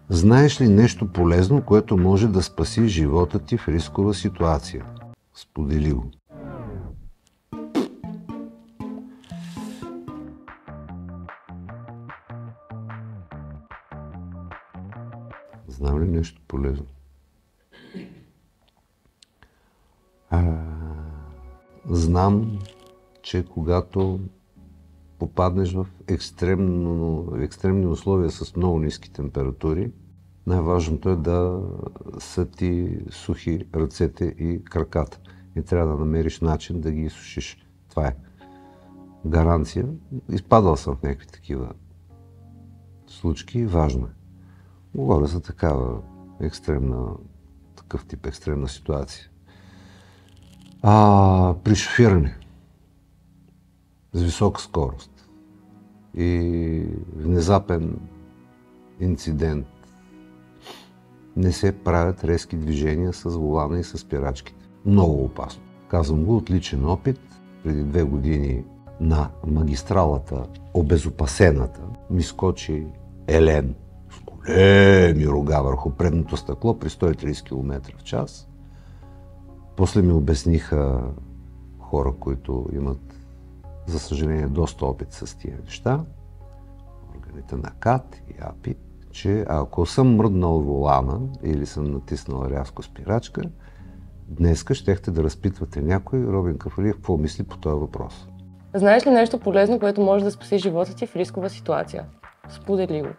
Знаеш ли нещо полезно, което може да спаси живота ти в рискова ситуация? Сподели го. Знам ли нещо полезно? Знам, че когато попаднеш в екстремни условия с много ниски температури, най-важното е да са ти сухи ръцете и краката. И трябва да намериш начин да ги изсушиш. Това е гаранция. Изпадал съм в някакви такива случки. Важно е. Говоря за такъв тип екстремна ситуация. При шофиране с висока скорост и внезапен инцидент не се правят резки движения с волана и с спирачките. Много опасно. Казвам го от личен опит. Преди 2 години на магистралата, обезопасената, ми скочи елен с големи рога върху предното стъкло при 130 км в час. После ми обясниха хора, които имат, за съжаление, доста опит с тия неща, органите на КАТ и АПИ, че ако съм мръднал волана или съм натиснал рязко спирачка, днеска щехте да разпитвате някой, Робин Кафалиев, какво мисли по този въпрос. Знаеш ли нещо полезно, което може да спаси живота ти в рискова ситуация? Сподели го.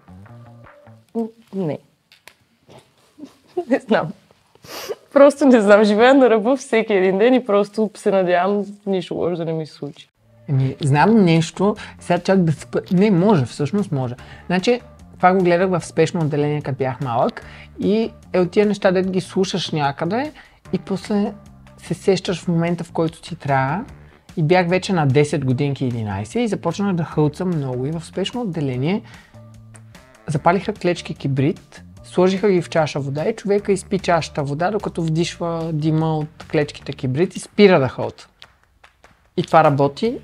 Не. Не знам. Просто не знам. Живея на ръба всеки един ден и просто се надявам нищо лошо да не ми се случи. Знам нещо, сега чак да Не, може, всъщност може. Значи, това го гледах в спешно отделение, като бях малък и от тия неща, да ги слушаш някъде и после се сещаш в момента, в който ти трябва. И бях вече на 10 годинки, 11 и започнах да хълцам много и в спешно отделение запалиха клечки кибрид, сложиха ги в чаша вода и човека изпи чашата вода, докато вдишва дима от клечките кибрид и спира да хълца. И това работи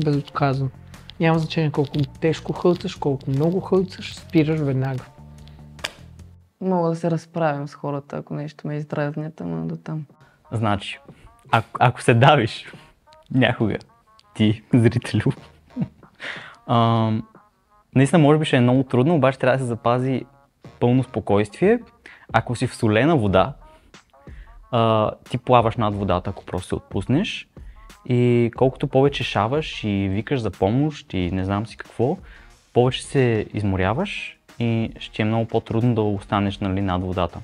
безотказно. Няма значение колко тежко хълцаш, колко много хълцаш, спираш веднага. Мога да се разправям с хората, ако нещо ме издразнят, ама до там. Значи, ако се давиш някога, ти, зрителю, наистина може би ще е много трудно, обаче трябва да се запази пълно спокойствие. Ако си в солена вода, ти плаваш над водата, ако просто се отпуснеш. И колкото повече шаваш и викаш за помощ и не знам си какво, повече се изморяваш и ще е много по-трудно да останеш, нали, над водата.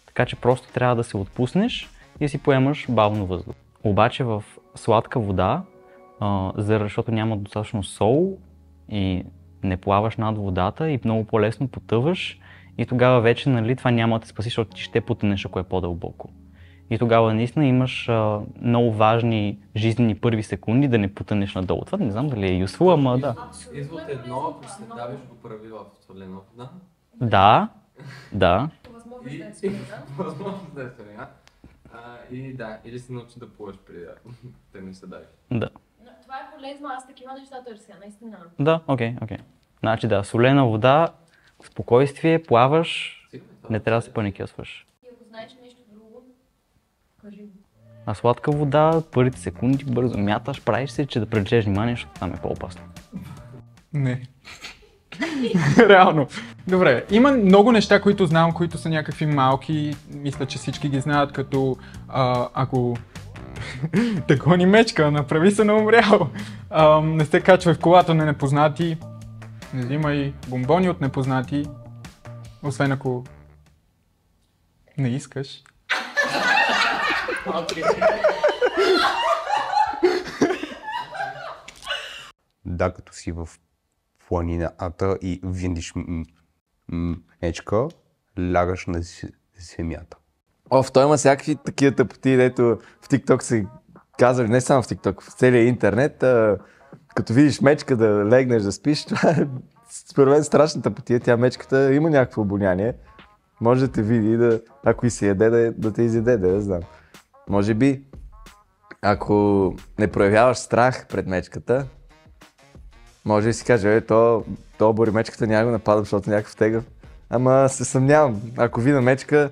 Така че просто трябва да се отпуснеш и да си поемаш бавно въздух. Обаче в сладка вода, защото няма достатъчно сол и не плаваш над водата и много по-лесно потъваш и тогава вече, нали, това няма да те спаси, защото ти ще потънеш, ако е по-дълбоко. И тогава наистина имаш много важни жизнени първи секунди да не потънеш надолу. Това не знам дали е useful, ама да. Извод едно, ако се давиш го прави в солена вода. Да. Възможност да е солена. И да, или си научи да плуваш преди да не се давиш. Да. Това е полезно, аз такива неща търся, наистина. Да, окей. Значи да, солена вода, спокойствие, плаваш, не трябва да се паникьосваш. И ако знаеш нещо друго, кажи го. А сладка вода, първите секунди бързо мяташ, правиш се, че да привлечеш внимание, защото там е по-опасно. Не. Реално. Добре, има много неща, които знам, които са някакви малки. Мисля, че всички ги знаят, като ако те гони мечка, направи се на умрял. Не се качвай в колата на непознати. Не взимай бомбони от непознати. Освен ако не искаш. Да, като си в планината и видиш мечка, лягаш на земята. Той има всякакви такива тъпоти, дето в TikTok се казвали, не само в TikTok, в целия интернет, като видиш мечка да легнеш да спиш, това е според мен страшна тъпотия. Тя мечката има някакво обоняние. Може да те види, ако и се яде, да те изяде, да знам. Може би, ако не проявяваш страх пред мечката, може да си каже, то боримечката няма го нападам, защото някакъв тегъв. Ама се съмнявам, ако видя мечка,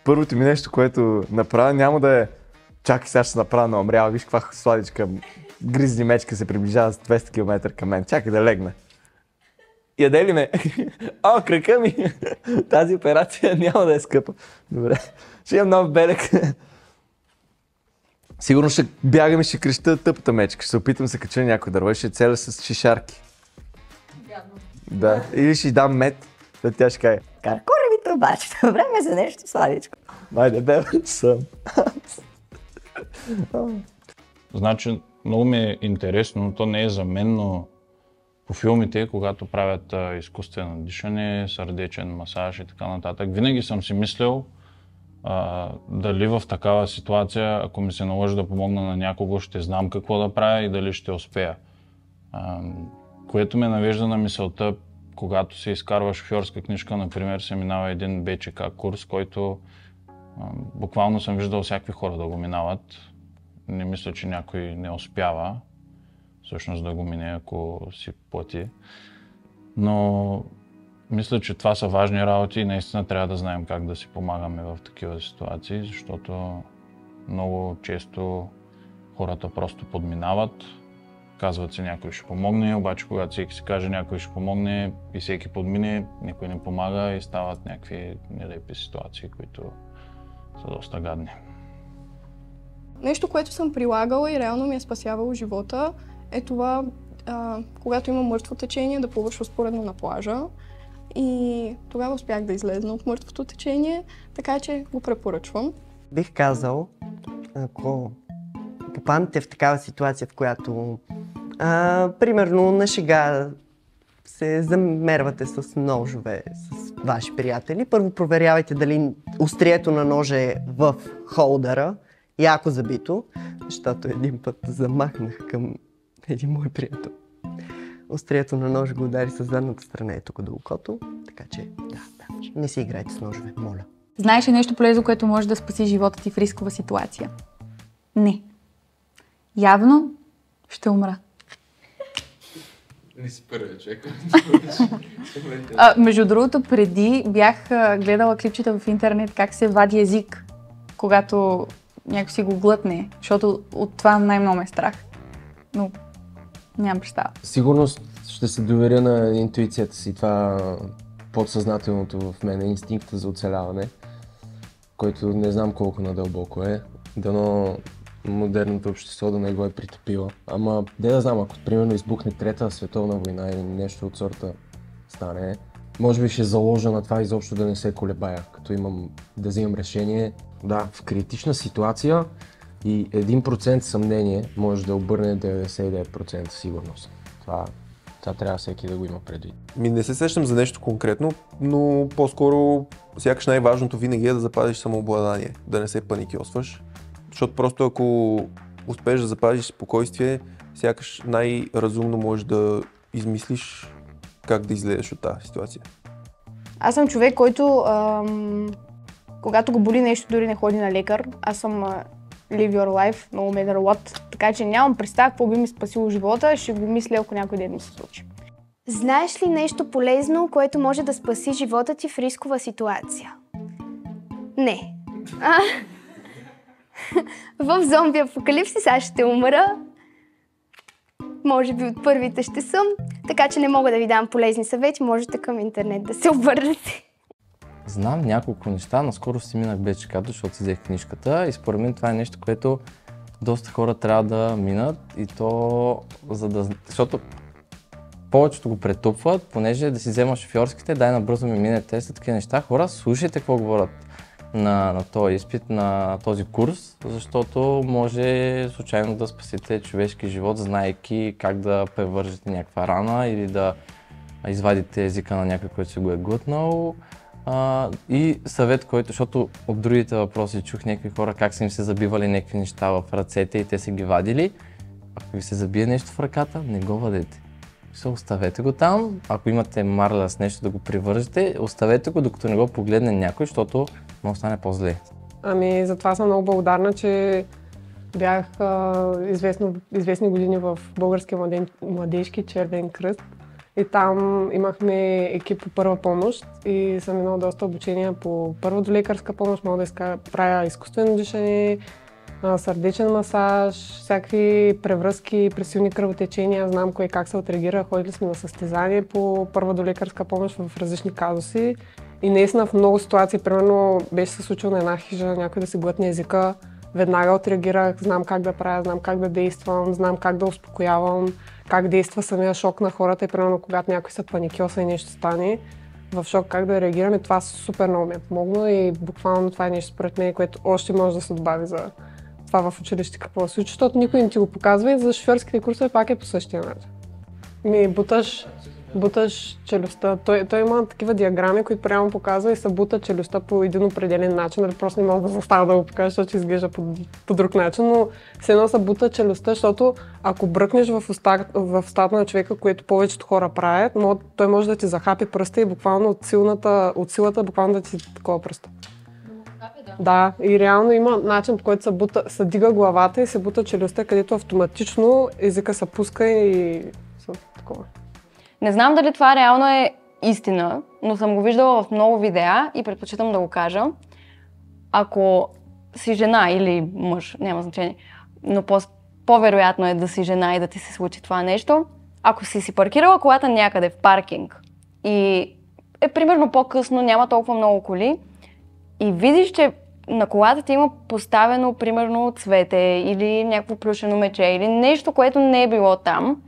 първото ми нещо, което направя, няма да е чакай сега ще се направя на умряла, виж каква сладичка гризни мечка се приближава с 200 км към мен, чакай да легне. Яде ли ме? О, крака ми! Тази операция няма да е скъпа. Добре, ще имам нов белек. Сигурно ще бягам и ще креща тъпата мечка, ще се опитам да се кача на някой дърво и ще целя с шишарки. Да, или ще й дам мед, да тя ще каже Каркоремите обаче, време за нещо сладичко. Майде, бе, съм. Значи, много ми е интересно, но то не е за мен, но по филмите, когато правят изкуствено дишане, сърдечен масаж и така нататък, винаги съм си мислил дали в такава ситуация, ако ми се наложи да помогна на някого, ще знам какво да правя и дали ще успея. Което ме навежда на мисълта, когато се изкарва шофьорска книжка, например, се минава един БЧК курс, който буквално съм виждал всякакви хора да го минават. Не мисля, че някой не успява всъщност да го мине, ако си плати. Но мисля, че това са важни работи и наистина трябва да знаем как да си помагаме в такива ситуации, защото много често хората просто подминават. Казват се някой ще помогне, обаче когато всеки си каже някой ще помогне и всеки подмине, никой не помага и стават някакви нелепи ситуации, които са доста гадни. Нещо, което съм прилагала и реално ми е спасявало живота, е това, когато има мъртво течение, да плуваш успоредно на плажа. И тогава успях да излезна от мъртвото течение, така че го препоръчвам. Бих казал, ако попаднете в такава ситуация, в която примерно на шега се замервате с ножове с ваши приятели, първо проверявайте дали острието на ножа е в холдъра, яко забито, защото един път замахнах към един мой приятел. Острието на ножа го удари с задната страна е тук до окото, така че да, не си играйте с ножове, моля. Знаеш ли нещо полезно, което може да спаси живота ти в рискова ситуация? Не. Явно ще умра. Не си първият човек. Между другото, преди бях гледала клипчета в интернет как се вади език, когато някой си го глътне, защото от това най-много ме е страх. Но нямам представа. Сигурно ще се доверя на интуицията си, това подсъзнателното в мен, инстинкта за оцеляване, който не знам колко надълбоко е. Дано модерното общество да не го е притопило. Ама, да знам, ако примерно избухне Трета световна война или нещо от сорта стане, може би ще заложа на това изобщо да не се колебая, като имам да взимам решение. Да, в критична ситуация и 1% съмнение може да обърне 99% сигурност. Това трябва всеки да го има предвид. Не се сещам за нещо конкретно, но по-скоро сякаш най-важното винаги е да запазиш самообладание, да не се паникьосваш. Защото просто ако успееш да запазиш спокойствие, сякаш най-разумно можеш да измислиш как да излезеш от тази ситуация. Аз съм човек, който когато го боли нещо, дори не ходи на лекар. Аз съм live your life, no matter what. Така че нямам представа какво би ми спасило живота, ще го мисля, ако някой ден ми се случи. Знаеш ли нещо полезно, което може да спаси живота ти в рискова ситуация? Не. В зомби апокалипсис аз ще умра. Може би от първите ще съм, така че не мога да ви дам полезни съвети, можете към интернет да се обърнете. Знам няколко неща, наскоро си минах БЧК, защото си взех книжката и според мен това е нещо, което доста хора трябва да минат и то, защото повечето го претупват, понеже да си взема шофьорските, дай набързо ми мине теста, такива неща. Хора, слушайте какво говорят на този изпит, на този курс, защото може случайно да спасите човешки живот, знаейки как да превържете някаква рана или да извадите езика на някой, който се го е глътнал. И съвет, който, защото от другите въпроси чух някакви хора как са им се забивали някакви неща в ръцете и те са ги вадили. Ако ви се забие нещо в ръката, не го вадете. Оставете го там, ако имате марля с нещо да го привържете, оставете го докато не го погледне някой, защото може да стане по-зле. Ами, затова съм много благодарна, че бях известни години в Българския младежки червен кръст и там имахме екип по първа помощ и съм минала доста обучения по първа до лекарска помощ, мога да правя изкуствено дишане, сърдечен масаж, всякакви превръзки при силни кръвотечения, знам кое как се отреагира, ходили сме на състезание по първа до лекарска помощ в различни казуси и наистина в много ситуации, примерно беше се случило на една хижа някой да си глътне езика, веднага отреагирах, знам как да правя, знам как да действам, знам как да успокоявам, как действа самия шок на хората и примерно когато някой се паникьоса и нещо стане, в шок как да реагираме, това супер много ми е помогнало и буквално това е нещо според мен, което още може да се добави за това в училище какво се случи, защото никой не ти го показва и за шофьорските курсове пак е по същия начин. Буташ челюстта. Той има такива диаграми, които прямо показва и се бута челюстта по един определен начин. Нали, просто не мога да застава да го покажа, защото изглежда по друг начин, но все едно се бута челюстта, защото ако бръкнеш в устата на човека, което повечето хора правят, той може да ти захапи пръста и буквално от силата буквално да ти такова пръста. Да, и реално има начин, по който се дига главата и се бута челюстта, където автоматично езика се пуска и такова. Не знам дали това реално е истина, но съм го виждала в много видеа и предпочитам да го кажа. Ако си жена или мъж, няма значение, но по-вероятно е да си жена и да ти се случи това нещо. Ако си паркирала колата някъде в паркинг и е примерно по-късно, няма толкова много коли и видиш, че на колата ти има поставено примерно цвете или някакво плюшено мече или нещо, което не е било там,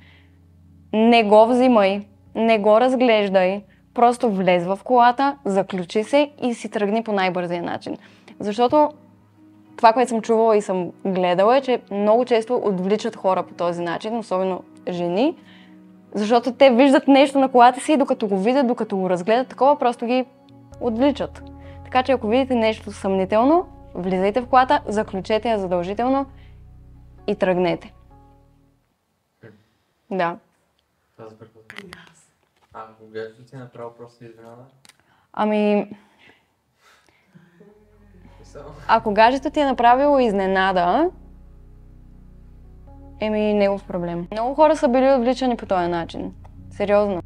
не го взимай, не го разглеждай, просто влез в колата, заключи се и си тръгни по най-бързия начин. Защото това, което съм чувала и съм гледала е, че много често отвличат хора по този начин, особено жени, защото те виждат нещо на колата си и докато го видят, докато го разгледат, такова просто ги отвличат. Така че ако видите нещо съмнително, влизайте в колата, заключете я задължително и тръгнете. Да. Ако гаджето ти е направо просто изненада? Ако гаджето ти е направило изненада, негов проблем. Много хора са били отвличани по този начин. Сериозно.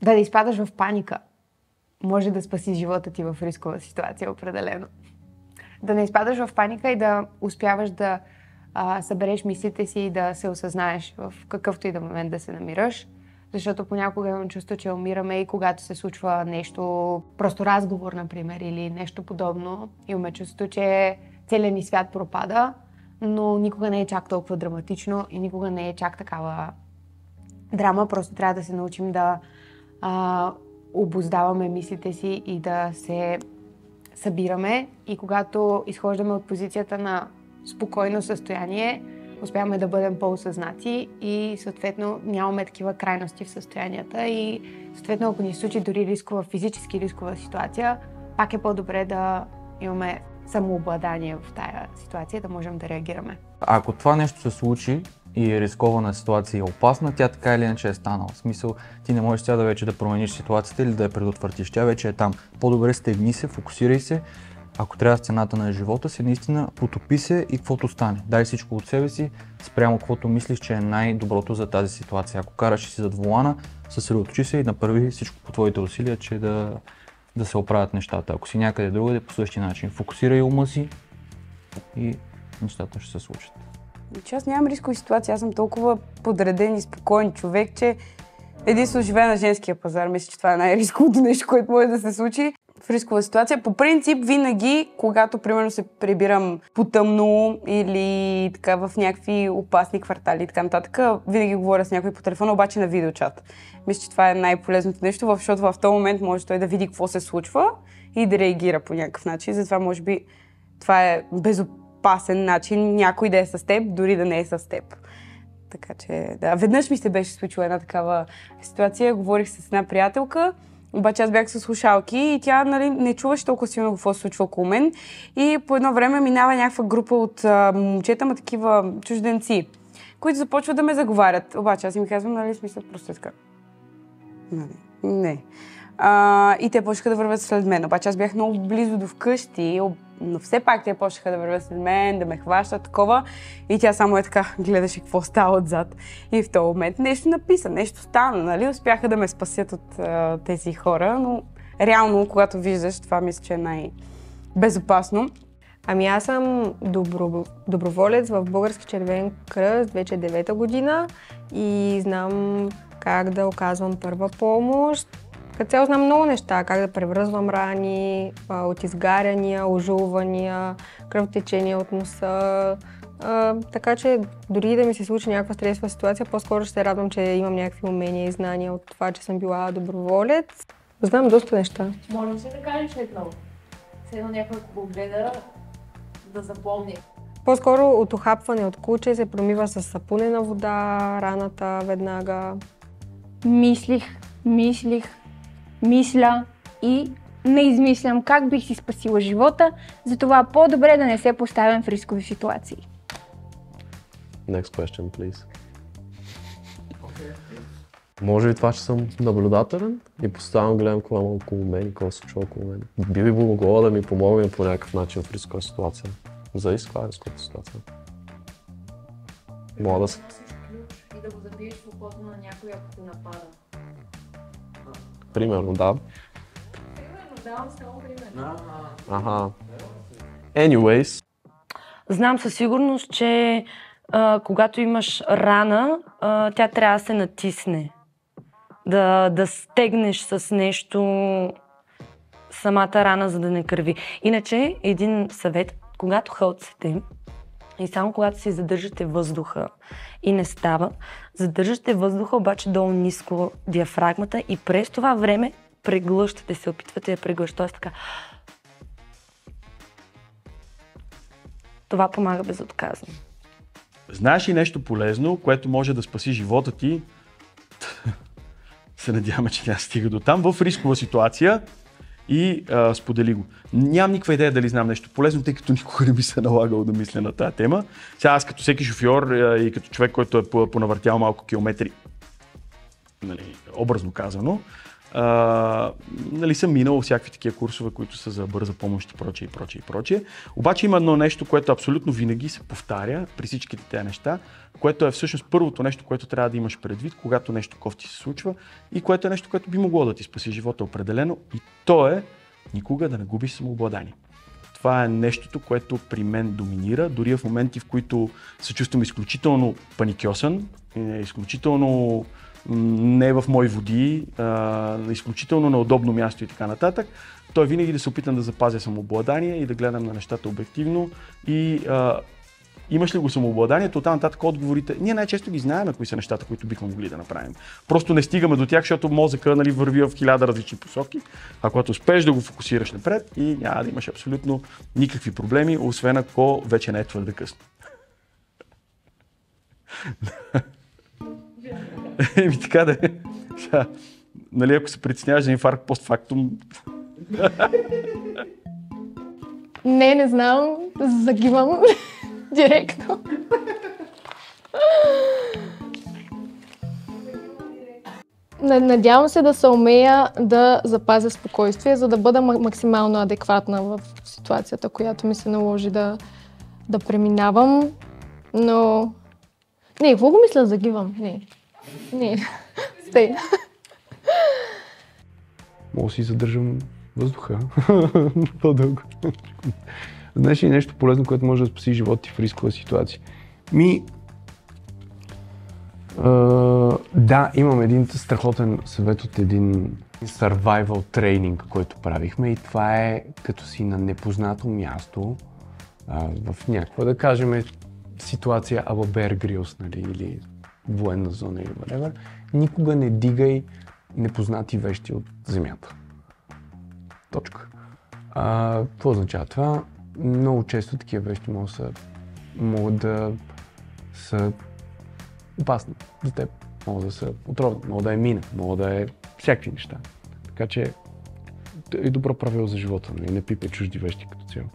Да изпадаш в паника може да спаси живота ти в рискова ситуация, определено. Да не изпадаш в паника и да успяваш да събереш мислите си и да се осъзнаеш в какъвто и да момент да се намираш. Защото понякога имам чувство, че умираме и когато се случва нещо, просто разговор, например, или нещо подобно. Имаме чувство, че целият ни свят пропада, но никога не е чак толкова драматично и никога не е чак такава драма. Просто трябва да се научим да обуздаваме мислите си и да се събираме. И когато изхождаме от позицията на спокойно състояние, успяваме да бъдем по-осъзнати и съответно нямаме такива крайности в състоянията и съответно ако ни случи дори физически рискова ситуация, пак е по-добре да имаме самообладание в тая ситуация, да можем да реагираме. Ако това нещо се случи и е рискована ситуация и е опасна, тя така или иначе е станала. В смисъл, ти не можеш сега да вече да промениш ситуацията или да я предотвратиш. Тя вече е там. По-добре стегни се, фокусирай се. Ако трябва с цената на живота си, наистина потопи се и каквото стане. Дай всичко от себе си, спрямо каквото мислиш, че е най-доброто за тази ситуация. Ако караш си зад волана, съсредоточи се и направи всичко по твоите усилия, че да се оправят нещата. Ако си някъде другаде, по същия начин. Фокусирай ума си и нещата ще се случат. Аз нямам рискови ситуации, аз съм толкова подреден и спокоен човек, че единствено живея на женския пазар. Мисля, че това е най-рисковото нещо, което може да се случи в рискова ситуация. По принцип, винаги, когато примерно се прибирам по-тъмно или така в някакви опасни квартали и така нататък, винаги говоря с някой по телефона, обаче на видеочат. Мисля, че това е най-полезното нещо, защото в този момент може той да види какво се случва и да реагира по някакъв начин. Затова може би това е безопасен начин някой да е с теб, дори да не е с теб. Така че, да. Веднъж ми се беше случила една такава ситуация. Говорих с една приятелка, обаче аз бях с слушалки и тя не чуваше толкова силно какво се случва около мен. И по едно време минава някаква група от момчета, такива чужденци, които започват да ме заговарят. Обаче аз им казвам, смисъл, просто така. Не. И те почнаха да вървят след мен. Обаче аз бях много близо до вкъщи, но все пак те почнаха да вървят след мен, да ме хващат такова. И тя само е така, гледаше какво става отзад. И в този момент нещо написа, нещо стана, нали? Успяха да ме спасят от тези хора, но реално, когато виждаш, това мисля, че е най-безопасно. Ами аз съм доброволец в Български червен кръст, вече 9-та година и знам как да оказвам първа помощ. Като цяло знам много неща, как да превръзвам рани, от изгаряния, ожулвания, кръвтечения от носа. Така че дори да ми се случи някаква стресова ситуация, по-скоро ще се радвам, че имам някакви умения и знания от това, че съм била доброволец. Знам доста неща. Може ли се да кажеш едно? Едно някой, ако го гледа, да запомни. По-скоро от ухапване от куче се промива с сапунена вода, раната веднага. Мисля и не измислям как бих си спасила живота, затова по-добре да не се поставям в рискови ситуации. Next question, please. Може ли това, че съм наблюдателен и постоянно гледам какво има около мен и какво се случва около мен? Би ли могло да ми помогне по някакъв начин в рискова ситуация? Зависи каква е рисковата ситуация. Мога да се... И да го забиеш в окото на някой, ако те напада. Примерно, да. Давам само пример. Аха. Anyways. Знам със сигурност, че когато имаш рана, тя трябва да се натисне. Да стегнеш с нещо самата рана, за да не кърви. Иначе, един съвет, когато хълцате и само когато си задържате въздуха и не става, задържате въздуха обаче долу ниско диафрагмата и през това време преглъщате се, опитвате да преглъщате. Тоест така. Това помага безотказно. Знаеш ли нещо полезно, което може да спаси живота ти? Се надяваме, че тя стига до там, в рискова ситуация и сподели го. Нямам никаква идея дали знам нещо полезно, тъй като никога не ми се налагало да мисля на тази тема. Сега аз като всеки шофьор и като човек, който е понавъртял малко километри, нали, образно казано, нали, съм минал всякакви такива курсове, които са за бърза помощ и прочее. Обаче има едно нещо, което абсолютно винаги се повтаря при всичките тези неща, което е всъщност първото нещо, което трябва да имаш предвид, когато нещо кофти се случва и което е нещо, което би могло да ти спаси живота определено, и то е никога да не губиш самообладание. Това е нещото, което при мен доминира, дори в моменти, в които се чувствам изключително паникьосан, изключително не в мои води, изключително на удобно място и така нататък. Той винаги да се опитам да запазя самообладание и да гледам на нещата обективно. И имаш ли го самообладанието, оттам нататък отговорите, ние най-често ги знаем кои са нещата, които бихме могли да направим. Просто не стигаме до тях, защото мозъка, нали, върви в 1000 различни посоки, а когато успееш да го фокусираш напред и няма да имаш абсолютно никакви проблеми, освен ако вече не е твърде късно. Еми така да е. Нали, ако се притесняваш за инфаркт постфактум... Не знам. Загивам директно. Надявам се да се умея да запазя спокойствие, за да бъда максимално адекватна в ситуацията, която ми се наложи да преминавам. Но... Не, какво го мисля? Загивам. Не. Стой. Мога да си задържам въздуха по-дълго. Знаеш ли нещо полезно, което може да спаси живота ти в рискова ситуация? Да, имам един страхотен съвет от един survival тренинг, който правихме, и това е като си на непознато място, в някаква, да кажем, ситуация ала Bear Grylls, нали, или военна зона или whatever, никога не дигай непознати вещи от земята. Точка. Какво означава това? Много често такива вещи могат да са опасни за теб. Могат да са отровни, могат да е мина, могат да е всякакви неща. Така че е добро правило за живота, не пипай чужди вещи като цяло.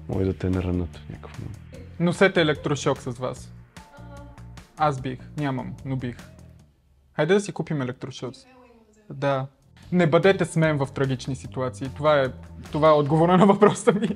Може да те наранат в някакъв момент. Носете електрошок с вас. Аз бих, нямам, но бих. Хайде да си купим електрошок. Да. не бъдете с мен в трагични ситуации. Това е отговора на въпроса ми.